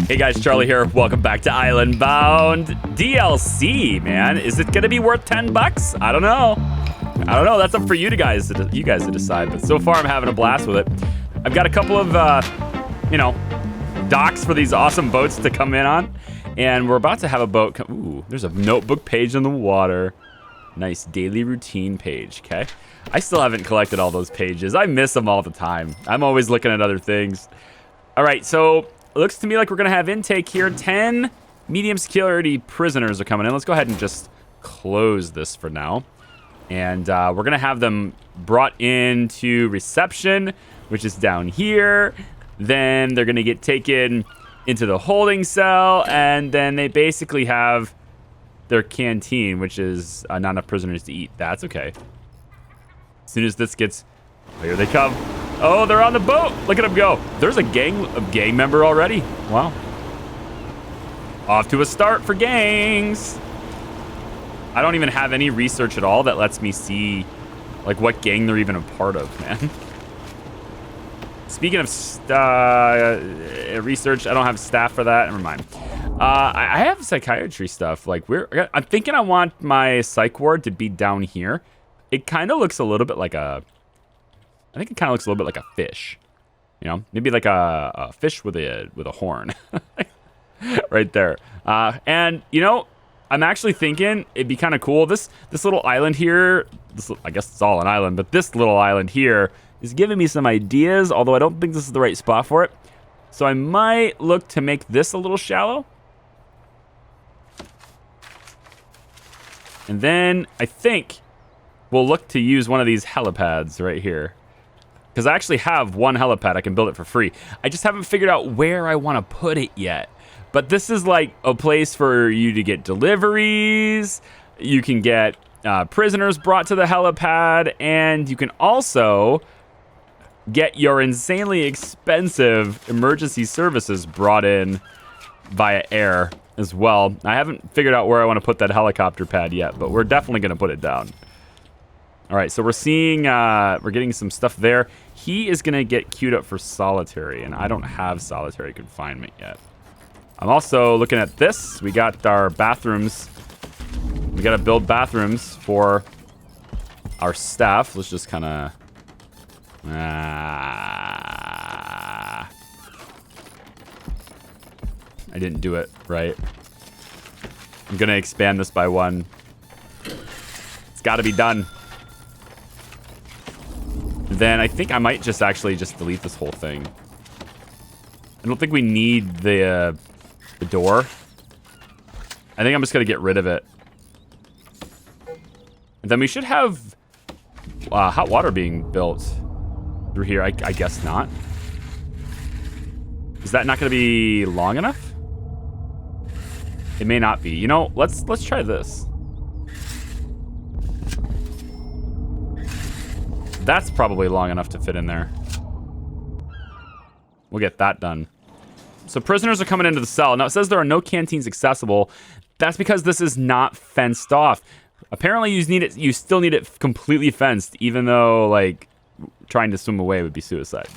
Hey guys, Charlie here. Welcome back to Island Bound DLC, man. Is it gonna be worth 10 bucks? I don't know. That's up for you guys to decide. But so far, I'm having a blast with it. I've got a couple of, docks for these awesome boats to come in on, and we're about to have a boat. Ooh, there's a notebook page in the water. Nice daily routine page. Okay. I still haven't collected all those pages. I miss them all the time. I'm always looking at other things. All right, so it looks to me like we're gonna have intake here. 10 medium security prisoners are coming in. Let's go ahead and just close this for now. And we're gonna have them brought into reception, which is down here. Then they're gonna get taken into the holding cell, and then they basically have their canteen, which is not enough prisoners to eat. That's okay. As soon as this gets... Oh, here they come. Oh, they're on the boat. Look at them go. There's a gang member already. Wow. Off to a start for gangs. I don't even have any research at all that lets me see like what gang they're even a part of, man. Speaking of research, I don't have staff for that. Never mind. I have psychiatry stuff. Like I'm thinking I want my psych ward to be down here. It kind of looks a little bit like a... I think it kind of looks a little bit like a fish. You know, maybe like a fish with a horn. Right there. And, you know, I'm actually thinking it'd be kind of cool. This little island here, I guess it's all an island, but this little island here is giving me some ideas, although I don't think this is the right spot for it. So I might look to make this a little shallow. And then I think we'll look to use one of these helipads right here. Because I actually have one helipad. I can build it for free. I just haven't figured out where I want to put it yet. But this is like a place for you to get deliveries. You can get prisoners brought to the helipad. And you can also get your insanely expensive emergency services brought in via air as well. I haven't figured out where I want to put that helicopter pad yet, but we're definitely going to put it down. All right, so we're seeing, we're getting some stuff there. He is going to get queued up for solitary, and I don't have solitary confinement yet. I'm also looking at this. We got our bathrooms. We got to build bathrooms for our staff. Let's just kind of... I didn't do it right. I'm going to expand this by one. It's got to be done. Then I think I might just actually just delete this whole thing. I don't think we need the door. I think I'm just going to get rid of it. And then we should have hot water being built through here. I guess not. Is that not going to be long enough? It may not be. You know, let's try this. That's probably long enough to fit in there. We'll get that done. So prisoners are coming into the cell. Now it says there are no canteens accessible. That's because this is not fenced off. Apparently you still need it completely fenced, even though like trying to swim away would be suicide.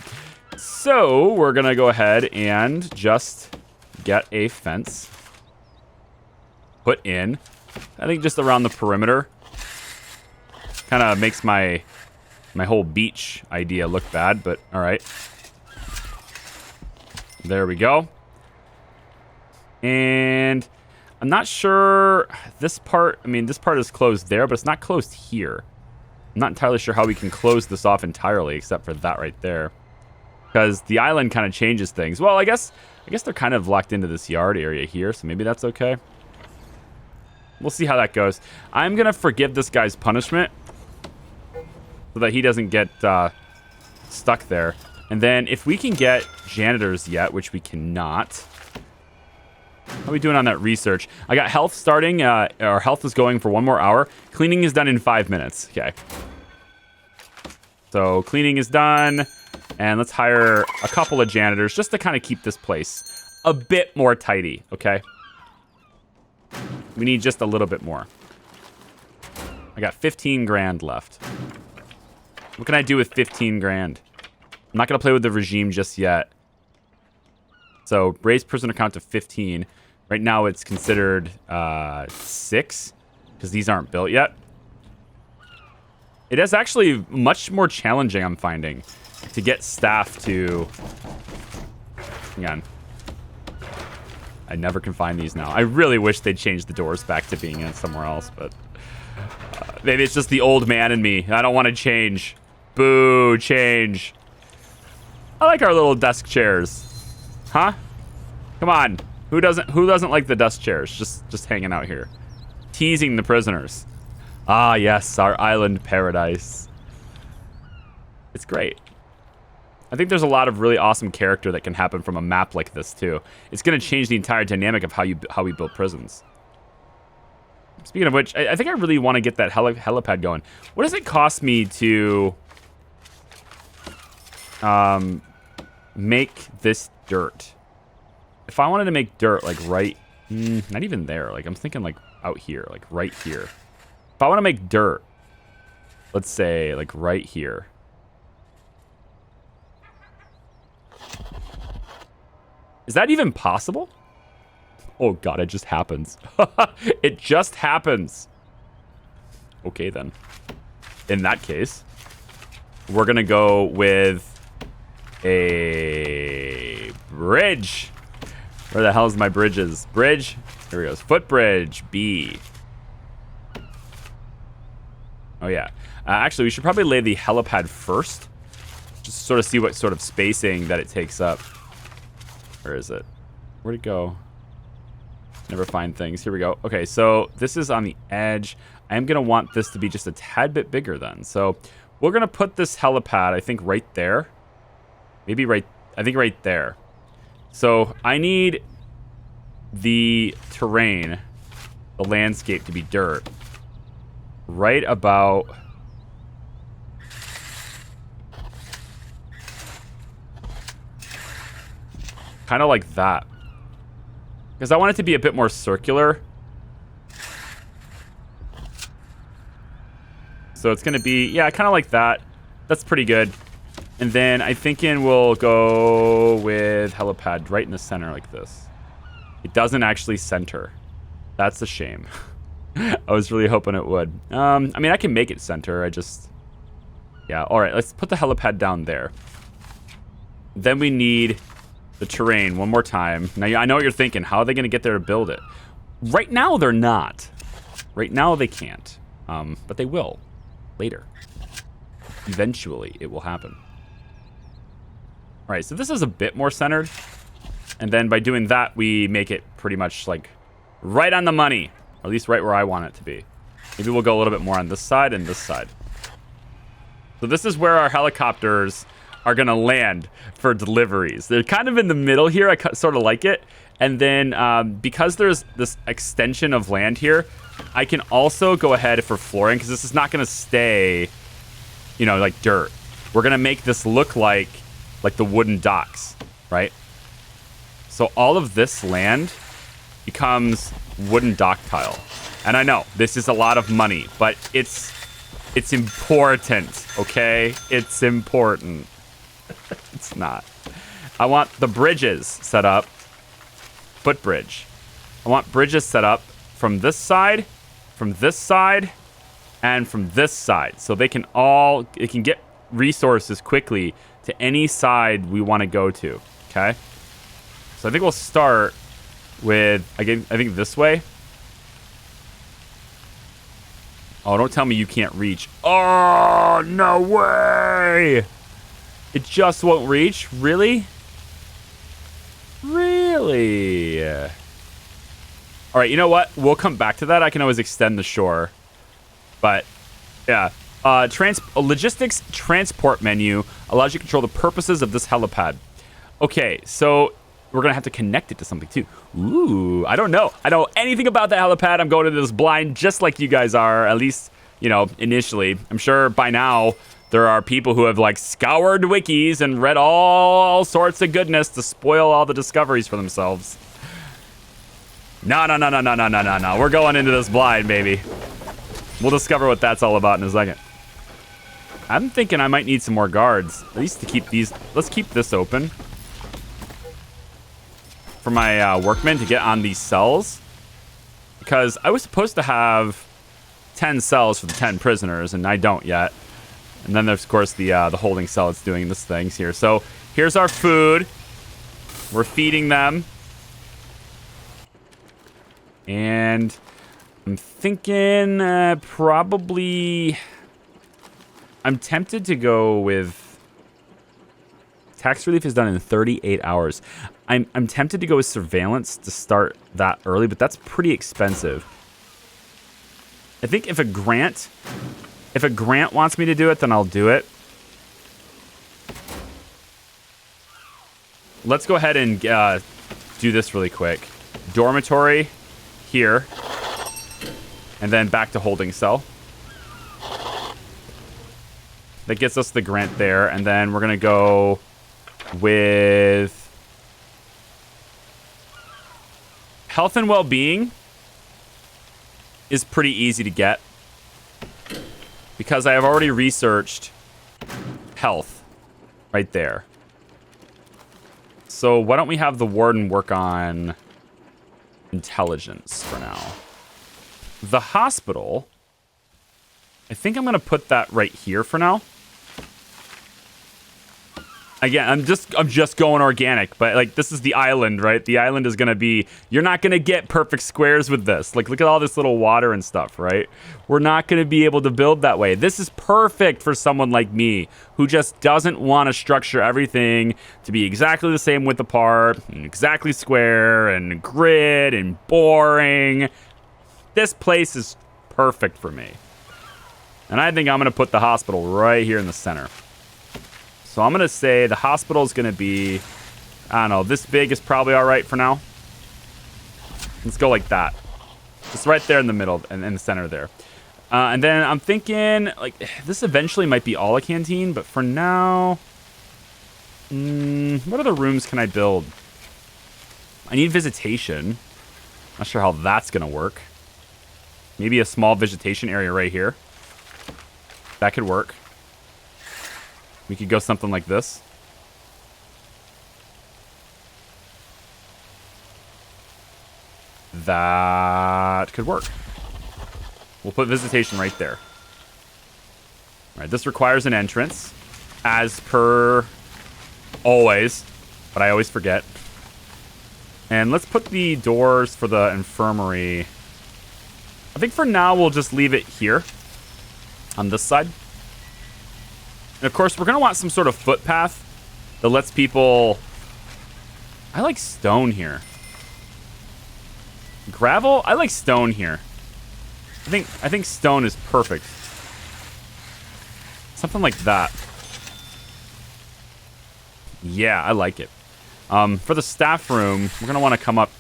So we're gonna go ahead and just get a fence put in. I think just around the perimeter. Kind of makes my whole beach idea look bad, but all right. There we go. And I'm not sure this part, this part is closed there, but it's not closed here. I'm not entirely sure how we can close this off entirely, except for that right there. Because the island kind of changes things. Well, I guess they're kind of locked into this yard area here, so maybe that's okay. We'll see how that goes. I'm going to forgive this guy's punishment so that he doesn't get stuck there. And then if we can get janitors yet, which we cannot. How are we doing on that research? I got health starting. Our health is going for 1 more hour. Cleaning is done in 5 minutes. Okay. So cleaning is done. And let's hire a couple of janitors just to kind of keep this place a bit more tidy. Okay. We need just a little bit more. I got 15 grand left. What can I do with 15 grand? I'm not going to play with the regime just yet. So raise prisoner count to 15. Right now it's considered 6 because these aren't built yet. It is actually much more challenging, I'm finding, to get staff to... Hang on. I never can find these now. I really wish they'd change the doors back to being in somewhere else, but... maybe it's just the old man in me. I don't want to change. Boo, change. I like our little desk chairs. Huh? Come on. Who doesn't like the desk chairs? Just hanging out here. Teasing the prisoners. Ah, yes, our island paradise. It's great. I think there's a lot of really awesome character that can happen from a map like this too. It's going to change the entire dynamic of how we build prisons. Speaking of which, I think I really want to get that helipad going. What does it cost me to make this dirt? If I wanted to make dirt like right, not even there. Like I'm thinking like out here, like right here. If I want to make dirt, let's say like right here. Is that even possible? Oh God, it just happens. It just happens. Okay then. In that case, we're gonna go with a bridge. Where the hell is my bridges? Bridge. Here it goes. Footbridge. B. Oh yeah. Actually, we should probably lay the helipad first. Just sort of see what sort of spacing that it takes up. Where is it? Where'd it go? Never find things. Here we go. Okay, so this is on the edge. I am going to want this to be just a tad bit bigger then. So we're going to put this helipad, I think, right there. Maybe right, I think right there. So I need the terrain, the landscape to be dirt. Right about... kind of like that. Because I want it to be a bit more circular. So it's going to be, yeah, kind of like that. That's pretty good. And then I thinking we'll go with helipad right in the center like this. It doesn't actually center. That's a shame. I was really hoping it would. I mean, I can make it center. I just... yeah, all right. Let's put the helipad down there. Then we need the terrain one more time. Now, I know what you're thinking. How are they going to get there to build it? Right now, they're not. Right now, they can't. But they will. Later. Eventually, it will happen. All right, so this is a bit more centered. And then by doing that, we make it pretty much like right on the money. Or at least right where I want it to be. Maybe we'll go a little bit more on this side and this side. So this is where our helicopters are going to land for deliveries. They're kind of in the middle here. I sort of like it. And then because there's this extension of land here, I can also go ahead for flooring because this is not going to stay, you know, like dirt. We're going to make this look like the wooden docks, right? So all of this land becomes wooden dock tile. And I know this is a lot of money, but it's important, okay? It's important. It's not. I want the bridges set up. Footbridge. I want bridges set up from this side, and from this side. So they can it can get resources quickly to any side we want to go to, okay? So I think we'll start with, I think this way. Oh, don't tell me you can't reach. Oh, no way! It just won't reach? Really? Really? All right, you know what? We'll come back to that. I can always extend the shore. But, yeah. Logistics transport menu allows you to control the purposes of this helipad. Okay, so we're going to have to connect it to something, too. Ooh, I don't know. I don't know anything about the helipad. I'm going into this blind just like you guys are, at least, you know, initially. I'm sure by now there are people who have, like, scoured wikis and read all sorts of goodness to spoil all the discoveries for themselves. No. We're going into this blind, baby. We'll discover what that's all about in a second. I'm thinking I might need some more guards, at least to keep these. Let's keep this open. for my workmen to get on these cells. Because I was supposed to have 10 cells for the 10 prisoners, and I don't yet. And then there's, of course, the holding cell that's doing this things here. So here's our food. We're feeding them. And I'm thinking probably... I'm tempted to go with... Tax relief is done in 38 hours. I'm tempted to go with surveillance to start that early, but that's pretty expensive. I think if a grant wants me to do it, then I'll do it. Let's go ahead and do this really quick. Dormitory here, and then back to holding cell. That gets us the grant there, and then we're gonna go with health and well-being is pretty easy to get because I have already researched health right there. So why don't we have the warden work on intelligence for now? The hospital, I think I'm going to put that right here for now. Again, I'm just going organic, but like this is the island, right? The island is going to be, you're not going to get perfect squares with this. Like look at all this little water and stuff, right? We're not going to be able to build that way. This is perfect for someone like me who just doesn't want to structure everything to be exactly the same width apart, and exactly square and grid and boring. This place is perfect for me. And I think I'm going to put the hospital right here in the center. So I'm going to say the hospital is going to be, I don't know, this big is probably all right for now. Let's go like that. Just right there in the middle and in the center there. And then I'm thinking, like, this eventually might be all a canteen, but for now, what other rooms can I build? I need visitation. Not sure how that's going to work. Maybe a small vegetation area right here. That could work. We could go something like this. That could work. We'll put visitation right there. All right, this requires an entrance, as per always, but I always forget. And let's put the doors for the infirmary. I think for now we'll just leave it here on this side. And of course, we're going to want some sort of footpath that lets people... I like stone here. Gravel? I like stone here. I think stone is perfect. Something like that. Yeah, I like it. For the staff room, we're going to want to come up,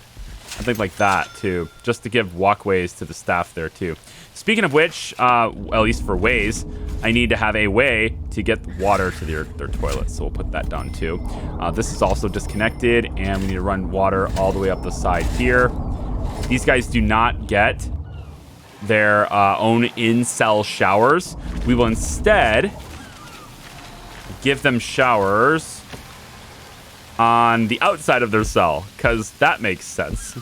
I think, like that, too. Just to give walkways to the staff there, too. Speaking of which, at least for ways, I need to have a way to get water to their toilets. So we'll put that down, too. This is also disconnected, and we need to run water all the way up the side here. These guys do not get their own in-cell showers. We will instead give them showers on the outside of their cell, because that makes sense.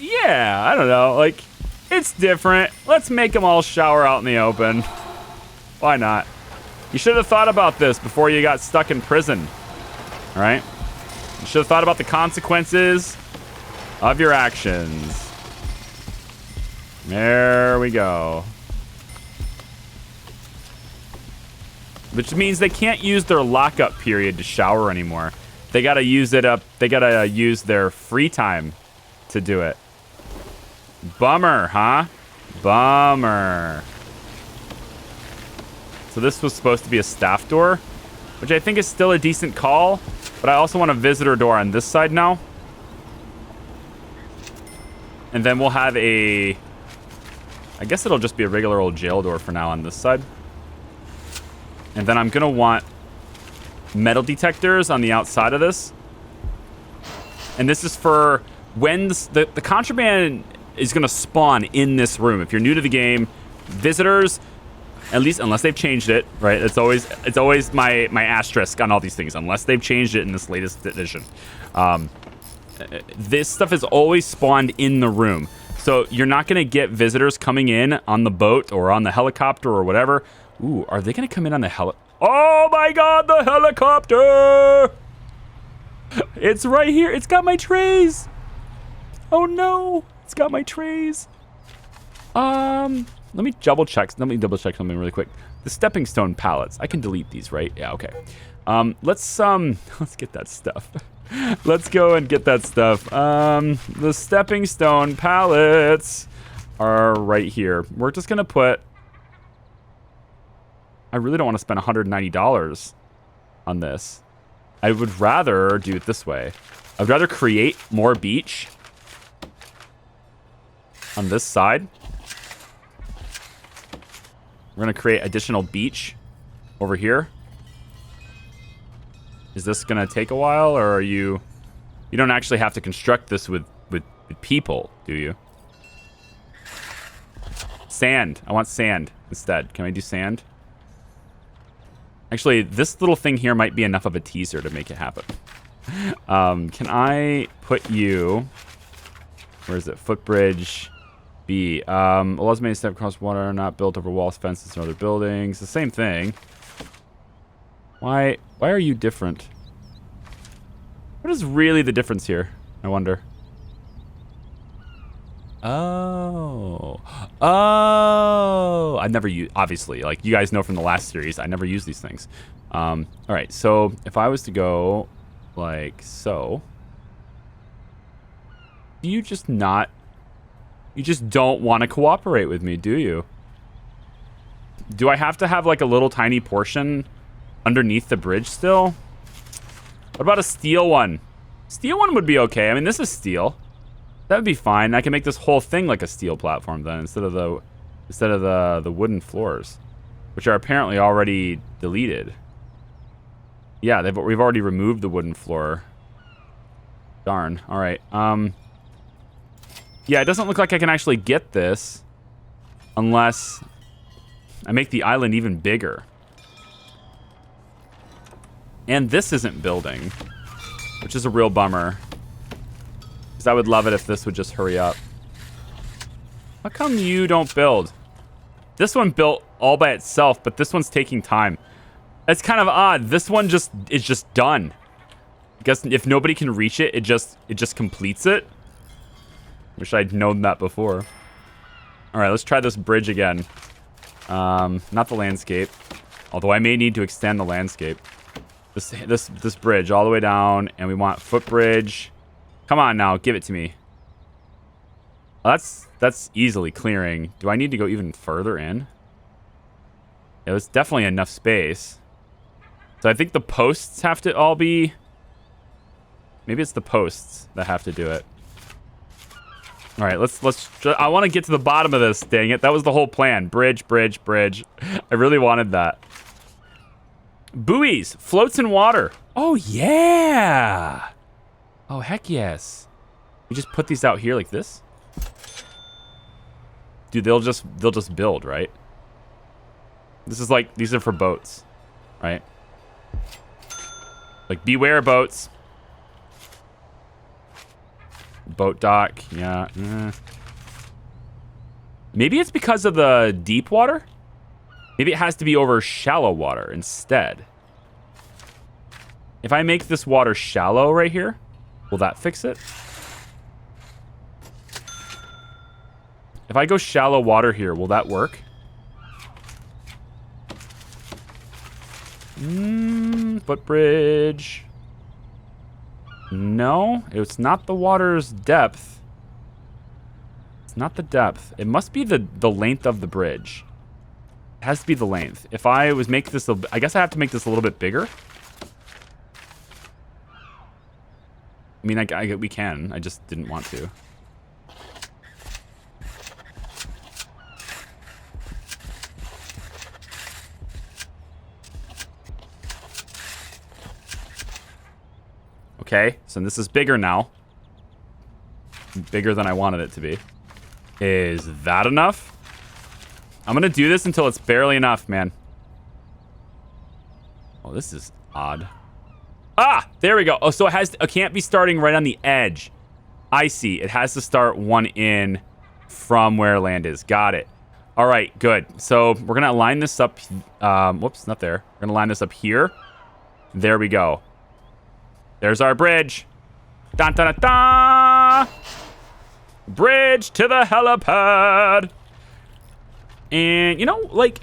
Yeah, I don't know. Like, it's different. Let's make them all shower out in the open. Why not? You should have thought about this before you got stuck in prison. All right? You should have thought about the consequences of your actions. There we go. Which means they can't use their lockup period to shower anymore. They gotta use it up. They gotta use their free time to do it. Bummer, huh? Bummer. So this was supposed to be a staff door, which I think is still a decent call, but I also want a visitor door on this side now. And then we'll have a... I guess it'll just be a regular old jail door for now on this side. And then I'm going to want metal detectors on the outside of this. And this is for when the contraband is going to spawn in this room. If you're new to the game, visitors, At least unless they've changed it, right? It's always my asterisk on all these things, unless they've changed it in this latest edition. This stuff is always spawned in the room. So you're not going to get visitors coming in on the boat or on the helicopter or whatever. Ooh, are they going to come in on the Oh my god, the helicopter! It's right here. It's got my trays. Oh no, it's got my trays. Let me double check something really quick. The stepping stone pallets. I can delete these, right? Yeah, okay. Let's get that stuff. Let's go and get that stuff. The stepping stone pallets are right here. We're just gonna put. I really don't want to spend $190 on this. I would rather do it this way. I'd rather create more beach on this side. We're going to create additional beach over here. Is this going to take a while, or are you... You don't actually have to construct this with people, do you? Sand. I want sand instead. Can I do sand? Actually, this little thing here might be enough of a teaser to make it happen. Can I put you... Where is it? Footbridge... B. Allows me to step across water, not built over walls, fences, and other buildings. The same thing. Why are you different? What is really the difference here? I wonder. Oh. I've never used, obviously, like you guys know from the last series, I never use these things. All right, so if I was to go like so, do you just not... You just don't want to cooperate with me, do you? Do I have to have like a little tiny portion underneath the bridge still? What about a steel one? Steel one would be okay. I mean, this is steel. That would be fine. I can make this whole thing like a steel platform then instead of the wooden floors, which are apparently already deleted. Yeah, we've already removed the wooden floor. Darn. All right. Yeah, it doesn't look like I can actually get this unless I make the island even bigger. And this isn't building, which is a real bummer. Because I would love it if this would just hurry up. How come you don't build? This one built all by itself, but this one's taking time. It's kind of odd. This one is just done. I guess if nobody can reach it, it just completes it. Wish I'd known that before. All right, let's try this bridge again. Not the landscape, although I may need to extend the landscape. This bridge all the way down, and we want footbridge. Come on now, give it to me. That's easily clearing. Do I need to go even further in? Yeah, there's definitely enough space. So I think the posts have to all be... Maybe it's the posts that have to do it. All right, I want to get to the bottom of this, dang it. That was the whole plan. Bridge, bridge, bridge. I really wanted that. Buoys, floats in water. Oh, yeah. Oh, heck yes. You just put these out here like this? Dude, they'll just build, right? This is like, these are for boats, right? Like, beware boats. Boat dock, yeah. Maybe it's because of the deep water? Maybe it has to be over shallow water instead. If I make this water shallow right here, will that fix it? If I go shallow water here, will that work? Footbridge. No, it's not the water's depth. It's not the depth. It must be the length of the bridge. It has to be the length. If I was make this, I guess I have to make this a little bit bigger. I mean, we can. I just didn't want to. Okay, so this is bigger now. Bigger than I wanted it to be. Is that enough? I'm gonna do this until it's barely enough, man. Oh, this is odd. Ah, there we go. Oh, so it can't be starting right on the edge. I see. It has to start one in from where land is. Got it. All right, good. So we're going to line this up. Whoops, not there. We're going to line this up here. There we go. There's our bridge. Dun, dun, dun, dun. Bridge to the helipad. And, you know, like,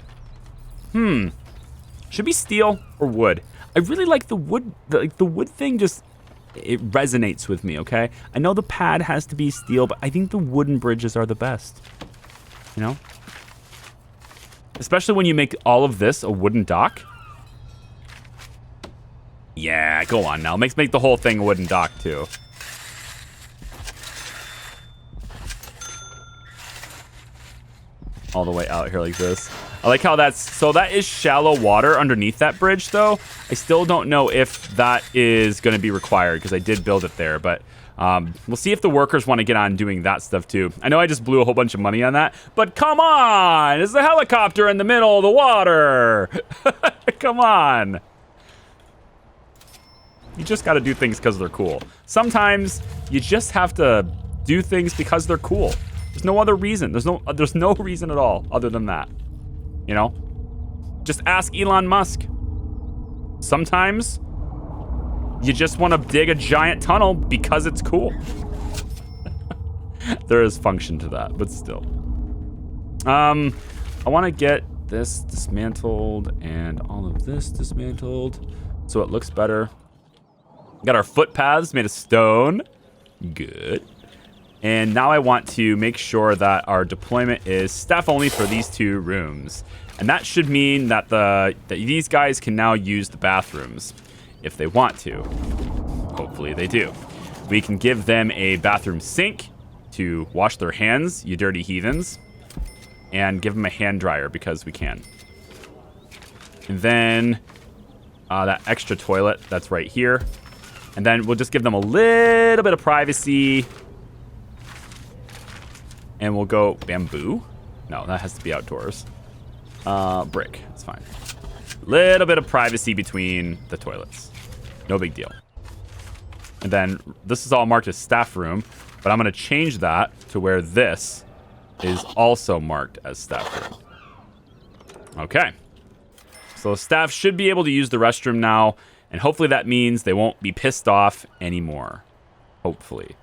should be steel or wood? I really like the wood. The wood thing just, it resonates with me, okay? I know the pad has to be steel, but I think the wooden bridges are the best. You know? Especially when you make all of this a wooden dock. Yeah, go on now. Make the whole thing a wooden dock, too. All the way out here like this. I like how so that is shallow water underneath that bridge, though. I still don't know if that is going to be required because I did build it there, but we'll see if the workers want to get on doing that stuff too. I know I just blew a whole bunch of money on that, but come on! It's a helicopter in the middle of the water! Come on! You just got to do things because they're cool. Sometimes you just have to do things because they're cool. There's no other reason. There's no reason at all other than that. You know? Just ask Elon Musk. Sometimes you just want to dig a giant tunnel because it's cool. There is function to that, but still. I want to get this dismantled and all of this dismantled so it looks better. Got our footpaths made of stone. Good. And now I want to make sure that our deployment is staff only for these 2 rooms. And that should mean that that these guys can now use the bathrooms if they want to. Hopefully they do. We can give them a bathroom sink to wash their hands, you dirty heathens. And give them a hand dryer because we can. And then that extra toilet that's right here. And then we'll just give them a little bit of privacy. And we'll go bamboo. No, that has to be outdoors. Brick. It's fine. Little bit of privacy between the toilets. No big deal. And then this is all marked as staff room. But I'm going to change that to where this is also marked as staff room. Okay. So staff should be able to use the restroom now. And hopefully that means they won't be pissed off anymore. Hopefully.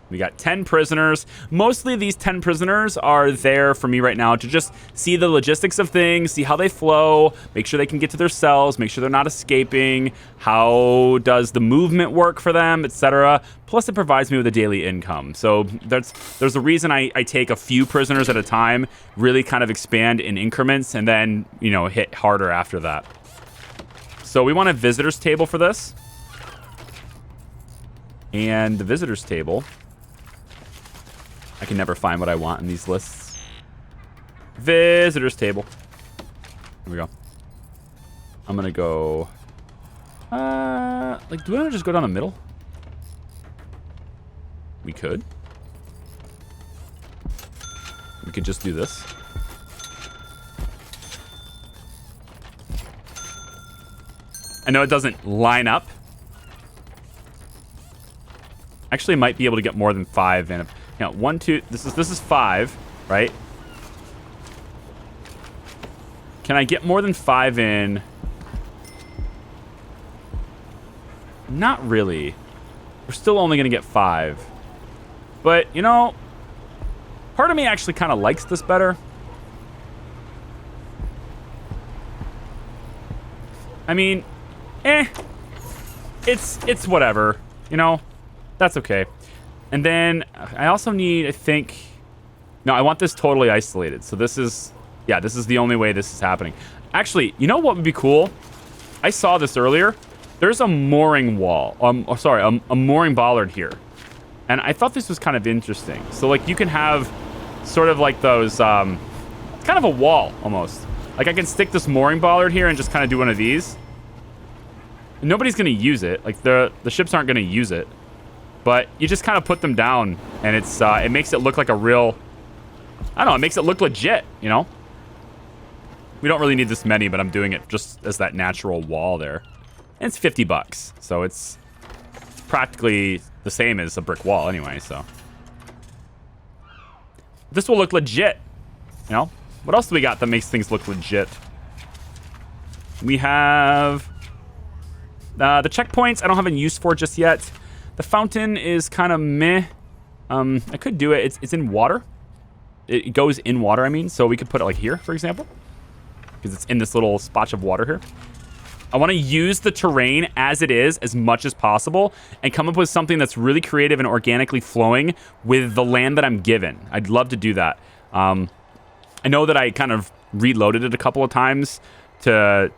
We got 10 prisoners. Mostly these 10 prisoners are there for me right now to just see the logistics of things, see how they flow, make sure they can get to their cells, make sure they're not escaping, how does the movement work for them, etc. Plus it provides me with a daily income. So there's a reason I take a few prisoners at a time, really kind of expand in increments, and then, you know, hit harder after that. So we want a visitors table for this. And the visitors table, I can never find what I want in these lists. Visitors table. Here we go. I'm gonna go. Like, do we want to just go down the middle? We could. We could just do this. I know it doesn't line up. Actually, I might be able to get more than 5 in. You know, 1, 2. This is 5, right? Can I get more than 5 in? Not really. We're still only gonna get 5. But you know, part of me actually kind of likes this better. I mean, it's whatever. You know. That's okay. And then I also need, I think... No, I want this totally isolated. So this is... Yeah, this is the only way this is happening. Actually, you know what would be cool? I saw this earlier. There's a mooring wall. A mooring bollard here. And I thought this was kind of interesting. So, like, you can have sort of like those... it's kind of a wall, almost. Like, I can stick this mooring bollard here and just kind of do one of these. And nobody's going to use it. Like, the ships aren't going to use it. But you just kind of put them down, and it makes it look like a real... I don't know, it makes it look legit, you know? We don't really need this many, but I'm doing it just as that natural wall there. And it's 50 bucks, so it's practically the same as a brick wall anyway, so. This will look legit, you know? What else do we got that makes things look legit? We have the checkpoints. I don't have any use for just yet. The fountain is kind of meh. I could do it. It's in water. It goes in water, I mean. So we could put it like here, for example. Because it's in this little spotch of water here. I want to use the terrain as it is as much as possible and come up with something that's really creative and organically flowing with the land that I'm given. I'd love to do that. I know that I kind of reloaded it a couple of times to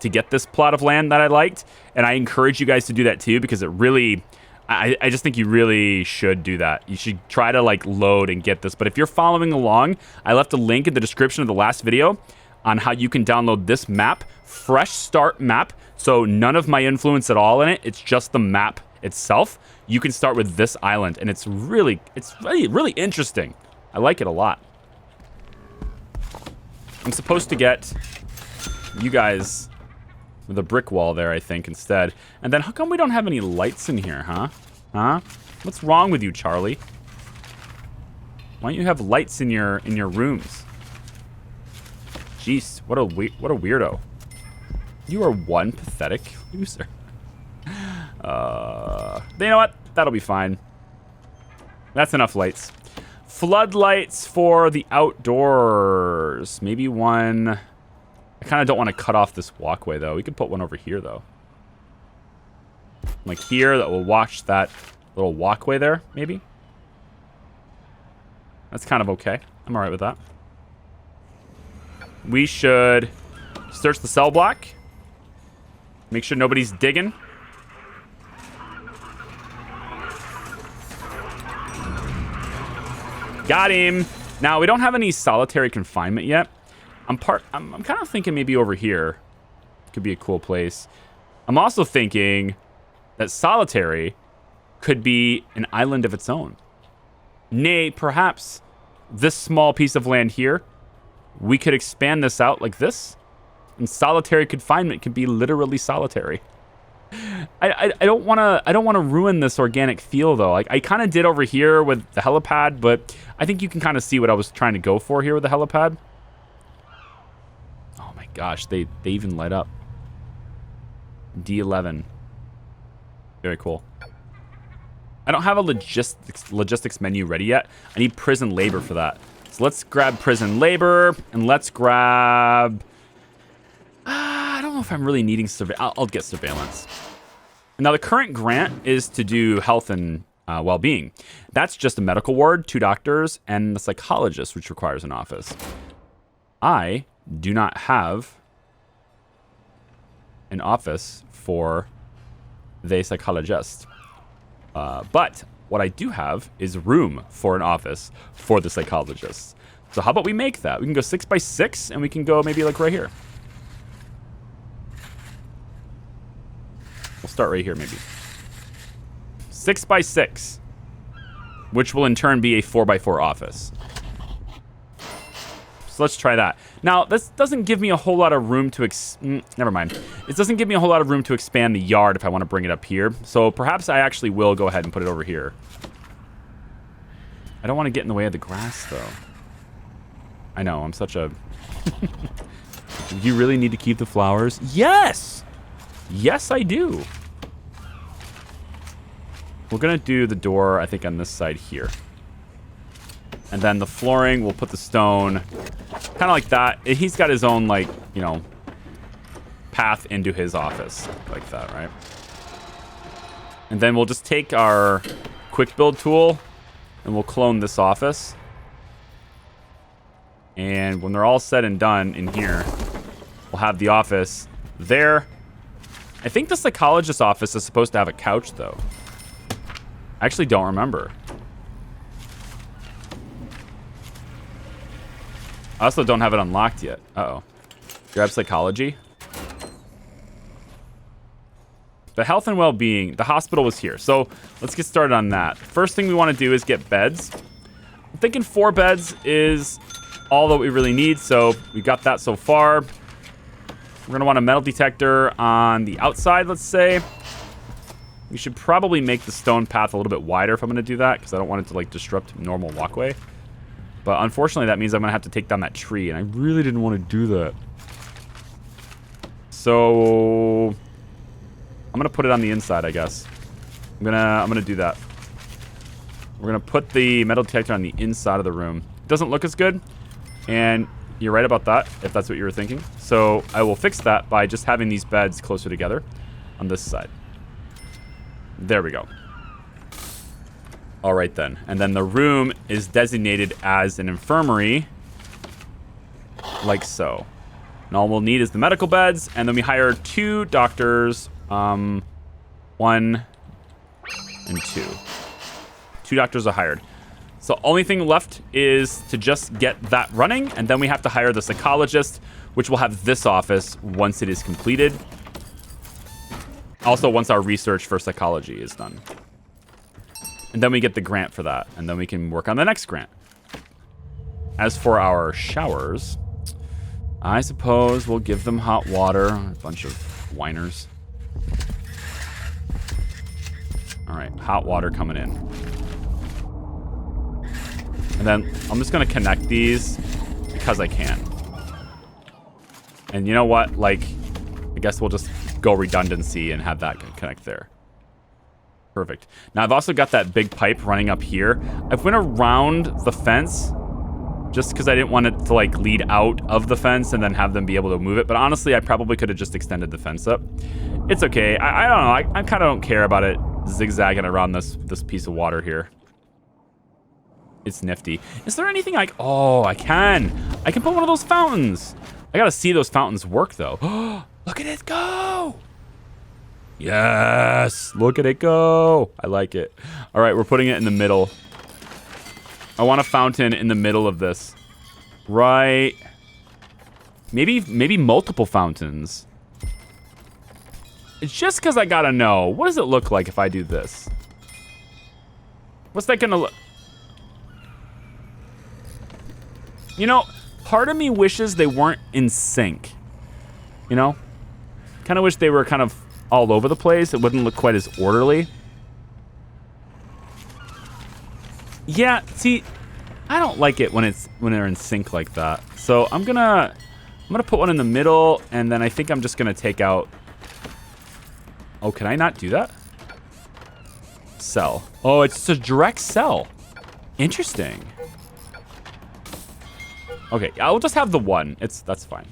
get this plot of land that I liked, and I encourage you guys to do that too, because it really, I just think you really should do that. You should try to like load and get this. But if you're following along, I left a link in the description of the last video on how you can download this map, fresh start map. So none of my influence at all in it. It's just the map itself. You can start with this island, and it's really interesting. I like it a lot. I'm supposed to get you guys with a brick wall there, I think, instead. And then how come we don't have any lights in here, huh? Huh? What's wrong with you, Charlie? Why don't you have lights in your rooms? Jeez, what a weirdo. You are one pathetic loser. You know what? That'll be fine. That's enough lights. Floodlights for the outdoors. Maybe one. I kind of don't want to cut off this walkway, though. We could put one over here, though. Like here, that will watch that little walkway there, maybe. That's kind of okay. I'm all right with that. We should search the cell block. Make sure nobody's digging. Got him. Now, we don't have any solitary confinement yet. I'm kind of thinking maybe over here could be a cool place. I'm also thinking that solitary could be an island of its own. Nay, perhaps this small piece of land here, we could expand this out like this, and solitary confinement could be literally solitary. I don't want to ruin this organic feel, though. Like I kind of did over here with the helipad, but I think you can kind of see what I was trying to go for here with the helipad. Oh my gosh, they even light up. D11. Very cool. I don't have a logistics menu ready yet. I need prison labor for that. So let's grab prison labor, and let's grab... I don't know if I'm really needing I'll get surveillance. Now, the current grant is to do health and well-being. That's just a medical ward, 2 doctors, and the psychologist, which requires an office. I do not have an office for the psychologist. But what I do have is room for an office for the psychologist. So how about we make that? We can go 6 by 6, and we can go maybe like right here. We'll start right here, maybe. 6 by 6, which will in turn be a 4 by 4 office. So let's try that. Now, this doesn't give me a whole lot of room to never mind. It doesn't give me a whole lot of room to expand the yard if I want to bring it up here. So perhaps I actually will go ahead and put it over here. I don't want to get in the way of the grass, though. I know, I'm such a... Do you really need to keep the flowers? Yes! Yes, I do. We're going to do the door, I think, on this side here. And then the flooring, we'll put the stone kind of like that. He's got his own, like, you know, path into his office like that, right? And then we'll just take our quick build tool and we'll clone this office. And when they're all said and done in here, we'll have the office there. I think the psychologist's office is supposed to have a couch, though. I actually don't remember. I also don't have it unlocked yet. Uh-oh. Grab psychology. The health and well-being. The hospital was here. So let's get started on that. First thing we want to do is get beds. I'm thinking 4 beds is all that we really need. So we got that so far. We're going to want a metal detector on the outside, let's say. We should probably make the stone path a little bit wider if I'm going to do that, because I don't want it to like disrupt normal walkway. But unfortunately, that means I'm going to have to take down that tree, and I really didn't want to do that. So I'm going to put it on the inside, I guess. I'm gonna do that. We're going to put the metal detector on the inside of the room. It doesn't look as good, and you're right about that, if that's what you were thinking. So I will fix that by just having these beds closer together on this side. There we go. All right then. And then the room is designated as an infirmary, like so. And all we'll need is the medical beds, and then we hired 2 doctors, 1 and 2. 2 doctors are hired. So only thing left is to just get that running, and then we have to hire the psychologist, which will have this office once it is completed. Also, once our research for psychology is done. And then we get the grant for that, and then we can work on the next grant. As for our showers, I suppose we'll give them hot water. A bunch of whiners. All right, hot water coming in. And then I'm just going to connect these because I can. And you know what? Like, I guess we'll just go redundancy and have that connect there. Perfect. Now, I've also got that big pipe running up here. I've went around the fence just because I didn't want it to, like, lead out of the fence and then have them be able to move it. But honestly, I probably could have just extended the fence up. It's okay. I don't know. I kind of don't care about it zigzagging around this piece of water here. It's nifty. Is there anything like... Oh, I can put one of those fountains. I gotta see those fountains work, though. Look at it go. Yes. Look at it go. I like it. All right, we're putting it in the middle. I want a fountain in the middle of this. Right. Maybe multiple fountains. It's just because I gotta know. What does it look like if I do this? What's that gonna look... You know, part of me wishes they weren't in sync. You know? Kind of wish they were kind of all over the place. It wouldn't look quite as orderly. Yeah, see, I don't like it when they're in sync like that. So I'm gonna put one in the middle, and then I think I'm just gonna take out... Oh, can I not do that? Cell. Oh, it's a direct cell. Interesting. Okay, I'll just have the one. That's fine.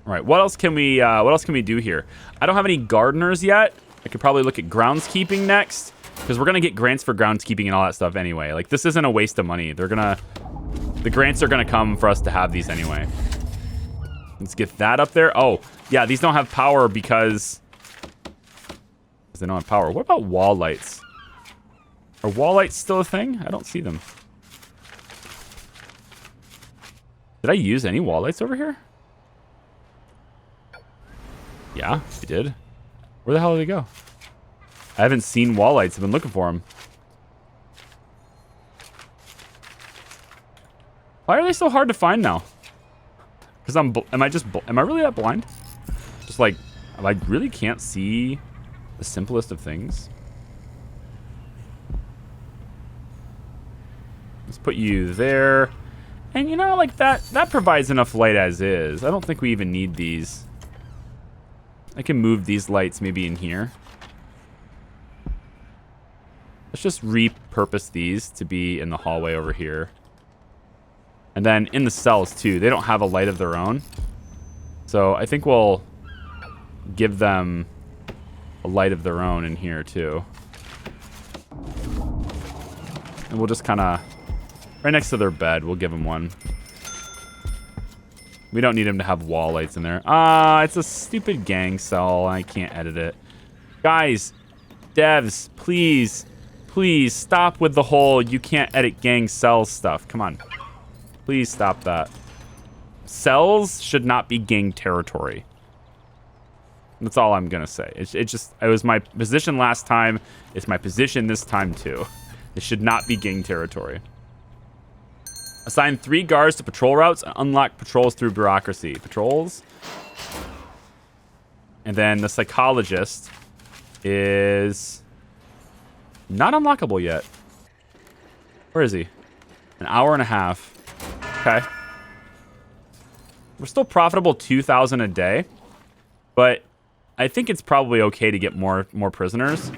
All right, what else can we do here? I don't have any gardeners yet. I could probably look at groundskeeping next, because we're gonna get grants for groundskeeping and all that stuff anyway. Like, this isn't a waste of money. The grants are gonna come for us to have these anyway. Let's get that up there. Oh, yeah, these don't have power because they don't have power. What about wall lights? Are wall lights still a thing? I don't see them. Did I use any wall lights over here? Yeah, I did. Where the hell did they go? I haven't seen wall lights. I've been looking for them. Why are they so hard to find now? Because am I really that blind? Just like, I really can't see the simplest of things. Let's put you there. And you know, like that provides enough light as is. I don't think we even need these. I can move these lights maybe in here. Let's just repurpose these to be in the hallway over here. And then in the cells too, they don't have a light of their own. So I think we'll give them a light of their own in here too. And we'll just kind of, right next to their bed, we'll give them one. We don't need them to have wall lights in there. It's a stupid gang cell. I can't edit it. Guys, devs, please stop with the whole you can't edit gang cell stuff. Come on. Please stop that. Cells should not be gang territory. That's all I'm going to say. It was my position last time. It's my position this time too. It should not be gang territory. Assign 3 guards to patrol routes and unlock patrols through bureaucracy. Patrols. And then the psychologist is not unlockable yet. Where is he? An hour and a half. Okay. We're still profitable 2,000 a day, but I think it's probably okay to get more prisoners.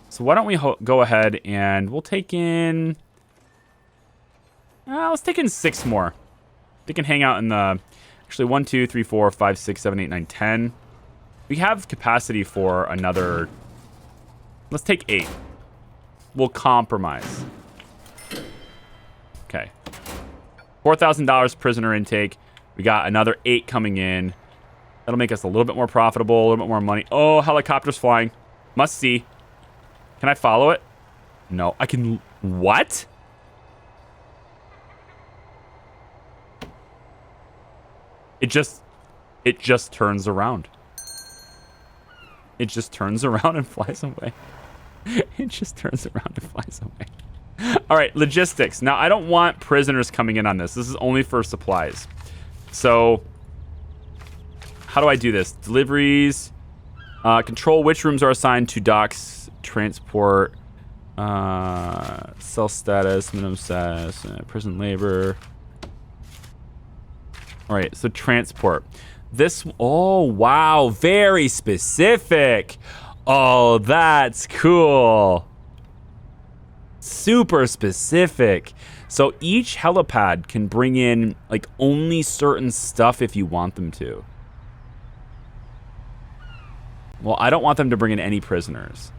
So why don't we go ahead and we'll take in... let's take in 6 more. They can hang out in the... Actually, 1, 2, 3, 4, 5, 6, 7, 8, 9, 10. We have capacity for another... Let's take 8. We'll compromise. Okay. $4,000 prisoner intake. We got another 8 coming in. That'll make us a little bit more profitable, a little bit more money. Oh, helicopter's flying. Must see. Can I follow it? No, I can... What? It just turns around. It just turns around and flies away. It just turns around and flies away. All right, logistics. Now, I don't want prisoners coming in on this. This is only for supplies. So, how do I do this? Deliveries. Control which rooms are assigned to docks. Transport, cell status, minimum status, prison labor. All right, so transport. This, oh, wow, very specific. Oh, that's cool. Super specific. So each helipad can bring in like only certain stuff if you want them to. Well, I don't want them to bring in any prisoners.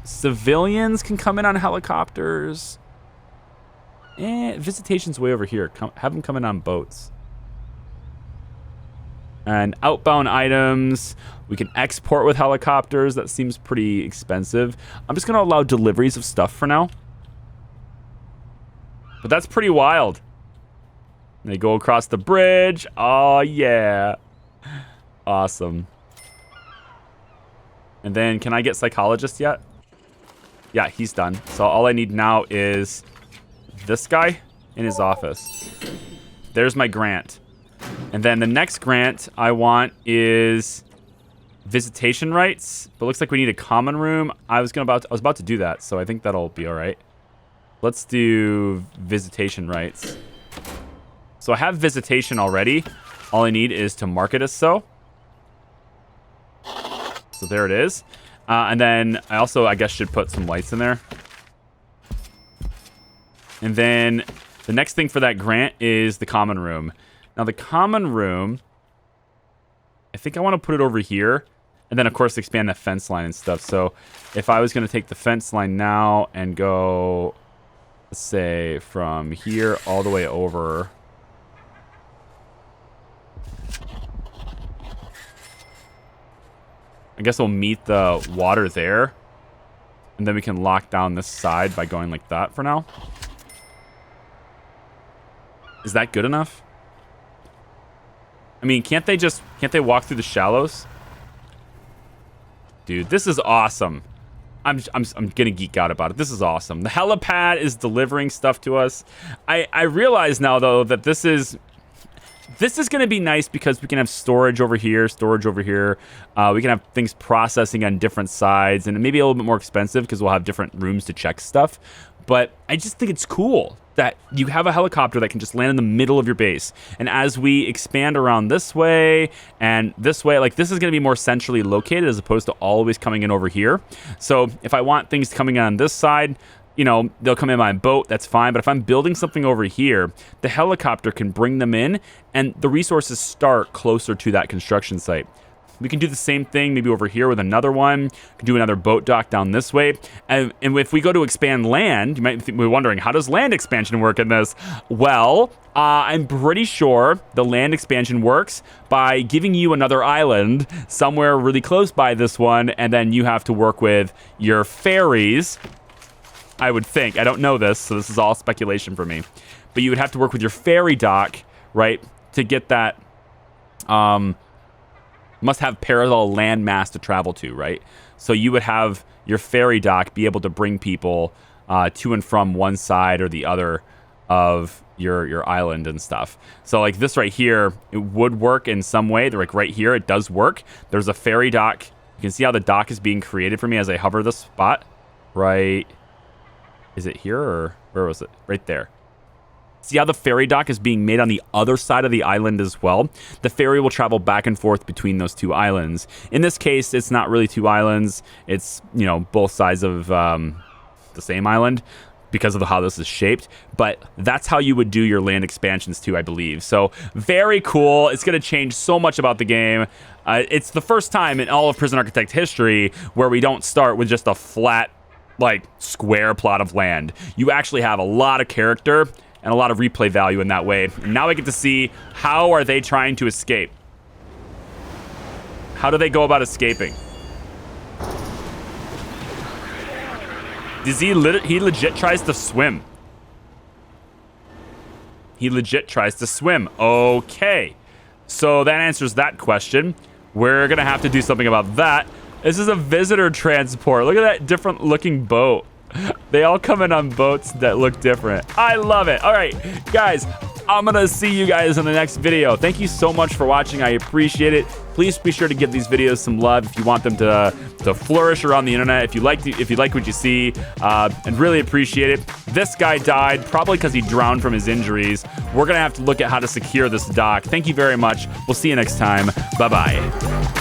Civilians can come in on helicopters. Visitation's way over here. Have them come in on boats. And outbound items, we can export with helicopters. That seems pretty expensive. I'm just going to allow deliveries of stuff for now. But that's pretty wild. They go across the bridge. Oh, yeah. Awesome. And then, can I get psychologist yet? Yeah, he's done. So all I need now is this guy in his office. There's my grant. And then the next grant I want is visitation rights. But it looks like we need a common room. I was about to do that, so I think that'll be all right. Let's do visitation rights. So I have visitation already. All I need is to mark it as so. So there it is. And then I also, I guess, should put some lights in there. And then the next thing for that grant is the common room. Now, the common room, I think I want to put it over here. And then, of course, expand the fence line and stuff. So if I was going to take the fence line now and go, let's say, from here all the way over... I guess we'll meet the water there. And then we can lock down this side by going like that for now. Is that good enough? I mean, can't they walk through the shallows? Dude, this is awesome. I'm gonna geek out about it. This is awesome. The helipad is delivering stuff to us. I realize now though that this is going to be nice because we can have storage over here. We can have things processing on different sides, and it may be a little bit more expensive because we'll have different rooms to check stuff. But I just think it's cool that you have a helicopter that can just land in the middle of your base. And as we expand around this way and this way, like this is going to be more centrally located as opposed to always coming in over here. So if I want things coming on this side, you know, they'll come in my boat, that's fine. But if I'm building something over here, the helicopter can bring them in and the resources start closer to that construction site. We can do the same thing maybe over here with another one. We can do another boat dock down this way. And if we go to expand land, you might be wondering, how does land expansion work in this? Well, I'm pretty sure the land expansion works by giving you another island somewhere really close by this one, and then you have to work with your ferries, I would think. I don't know this, so this is all speculation for me. But you would have to work with your ferry dock, right, to get that... must have parallel land mass to travel to, right? So you would have your ferry dock be able to bring people to and from one side or the other of your island and stuff. So like this right here, it would work in some way. They're like right here, it does work. There's a ferry dock. You can see how the dock is being created for me as I hover the spot. Right, is it here or where was it? Right there. See how the ferry dock is being made on the other side of the island as well? The ferry will travel back and forth between those two islands. In this case, it's not really two islands. It's, you know, both sides of the same island because of how this is shaped. But that's how you would do your land expansions too, I believe. So very cool. It's going to change so much about the game. It's the first time in all of Prison Architect history where we don't start with just a flat, like, square plot of land. You actually have a lot of character and a lot of replay value in that way. And now I get to see how are they trying to escape. How do they go about escaping? He legit tries to swim. He legit tries to swim. Okay. So that answers that question. We're gonna have to do something about that. This is a visitor transport. Look at that different looking boat. They all come in on boats that look different. I love it. All right, guys, I'm going to see you guys in the next video. Thank you so much for watching. I appreciate it. Please be sure to give these videos some love if you want them to flourish around the internet. If you like what you see, and really appreciate it. This guy died probably because he drowned from his injuries. We're going to have to look at how to secure this dock. Thank you very much. We'll see you next time. Bye-bye.